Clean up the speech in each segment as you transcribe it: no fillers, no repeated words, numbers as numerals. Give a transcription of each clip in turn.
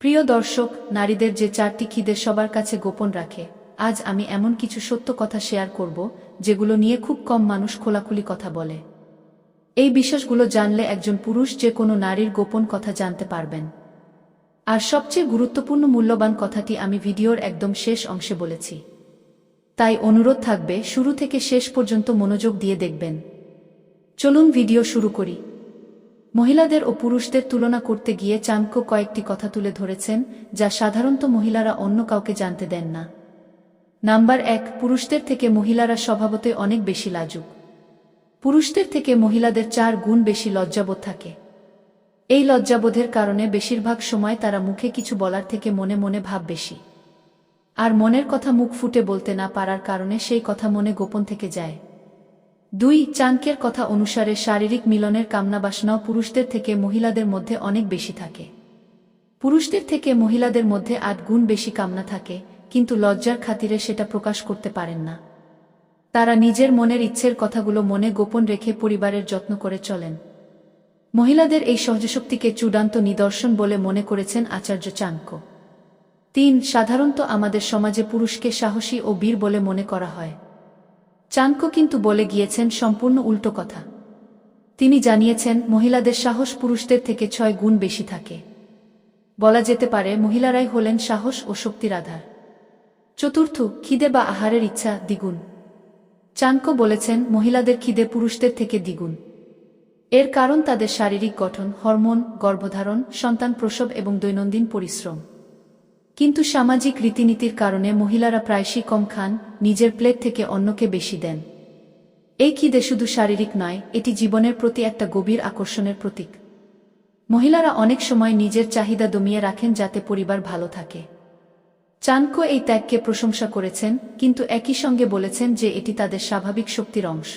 প্রিয় দর্শক, নারীদের যে চারটি খিদে সবার কাছে গোপন রাখে, আজ আমি এমন কিছু সত্য কথা শেয়ার করব যেগুলো নিয়ে খুব কম মানুষ খোলাখুলি কথা বলে। এই বিশ্বাসগুলো জানলে একজন পুরুষ যে কোনো নারীর গোপন কথা জানতে পারবেন। আর সবচেয়ে গুরুত্বপূর্ণ মূল্যবান কথাটি আমি ভিডিওর একদম শেষ অংশে বলেছি। তাই অনুরোধ থাকবে শুরু থেকে শেষ পর্যন্ত মনোযোগ দিয়ে দেখবেন। চলুন ভিডিও শুরু করি। মহিলাদের ও পুরুষদের তুলনা করতে গিয়ে চাণক্য কয়েকটি কথা তুলে ধরেছেন যা সাধারণত মহিলারা অন্য কাউকে জানতে দেন না। নাম্বার ১, পুরুষদের থেকে মহিলারা স্বভাবতই অনেক বেশি লাজুক। পুরুষদের থেকে মহিলাদের ৪ গুণ বেশি লজ্জাবোধ থাকে। এই লজ্জাবোধের কারণে বেশিরভাগ সময় তারা মুখে কিছু বলার থেকে মনে মনে ভাব বেশি। আর মনের কথা মুখ ফুটে বলতে না পারার কারণে সেই কথা মনে গোপন থেকে যায়। ২, চাণক্যের কথা অনুসারে শারীরিক মিলনের কামনাবাসনাও পুরুষদের থেকে মহিলাদের মধ্যে অনেক বেশি থাকে। পুরুষদের থেকে মহিলাদের মধ্যে ৮ গুণ বেশি কামনা থাকে, কিন্তু লজ্জার খাতিরে সেটা প্রকাশ করতে পারেন না। তারা নিজের মনের ইচ্ছের কথাগুলো মনে গোপন রেখে পরিবারের যত্ন করে চলেন। মহিলাদের এই সহজশক্তিকে চূড়ান্ত নিদর্শন বলে মনে করেছেন আচার্য চাণক্য। ৩, সাধারণত আমাদের সমাজে পুরুষকে সাহসী ও বীর বলে মনে করা হয়। চাণক্য কিন্তু বলে গিয়েছেন সম্পূর্ণ উল্টো কথা। তিনি জানিয়েছেন মহিলাদের সাহস পুরুষদের থেকে ৬ গুণ বেশি থাকে। বলা যেতে পারে মহিলারাই হলেন সাহস ও শক্তির আধার। চতুর্থ, খিদে বা আহারের ইচ্ছা দ্বিগুণ। চাণক্য বলেছেন মহিলাদের খিদে পুরুষদের থেকে দ্বিগুণ। এর কারণ তাদের শারীরিক গঠন, হরমোন, গর্ভধারণ, সন্তান প্রসব এবং দৈনন্দিন পরিশ্রম। কিন্তু সামাজিক রীতিনীতির কারণে মহিলারা প্রায়শই কম খান, নিজের প্লেট থেকে অন্যকে বেশি দেন। এই খিদে শুধু শারীরিক নয়, এটি জীবনের প্রতি একটা গভীর আকর্ষণের প্রতীক। মহিলারা অনেক সময় নিজের চাহিদা দমিয়ে রাখেন যাতে পরিবার ভালো থাকে। চাণক্য এই ত্যাগকে প্রশংসা করেছেন, কিন্তু একই সঙ্গে বলেছেন যে এটি তাদের স্বাভাবিক শক্তির অংশ।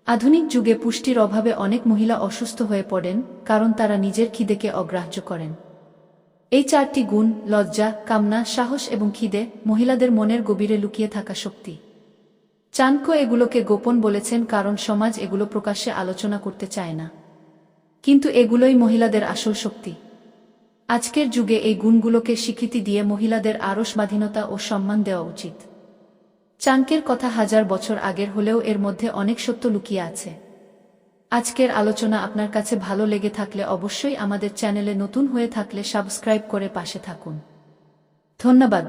আধুনিক যুগে পুষ্টির অভাবে অনেক মহিলা অসুস্থ হয়ে পড়েন, কারণ তারা নিজের খিদেকে অগ্রাহ্য করেন। এই ৪টি গুণ, লজ্জা, কামনা, সাহস এবং খিদে, মহিলাদের মনের গভীরে লুকিয়ে থাকা শক্তি। চাণক্য এগুলোকে গোপন বলেছেন কারণ সমাজ এগুলো প্রকাশ্যে আলোচনা করতে চায় না। কিন্তু এগুলোই মহিলাদের আসল শক্তি। আজকের যুগে এই গুণগুলোকে স্বীকৃতি দিয়ে মহিলাদের আরও স্বাধীনতা ও সম্মান দেওয়া উচিত। চাণক্যের কথা হাজার বছর আগের হলেও এর মধ্যে অনেক সত্য লুকিয়ে আছে। আজকের আলোচনা আপনার কাছে ভালো লেগে থাকলে অবশ্যই আমাদের চ্যানেলে নতুন হয়ে থাকলে সাবস্ক্রাইব করে পাশে থাকুন। ধন্যবাদ।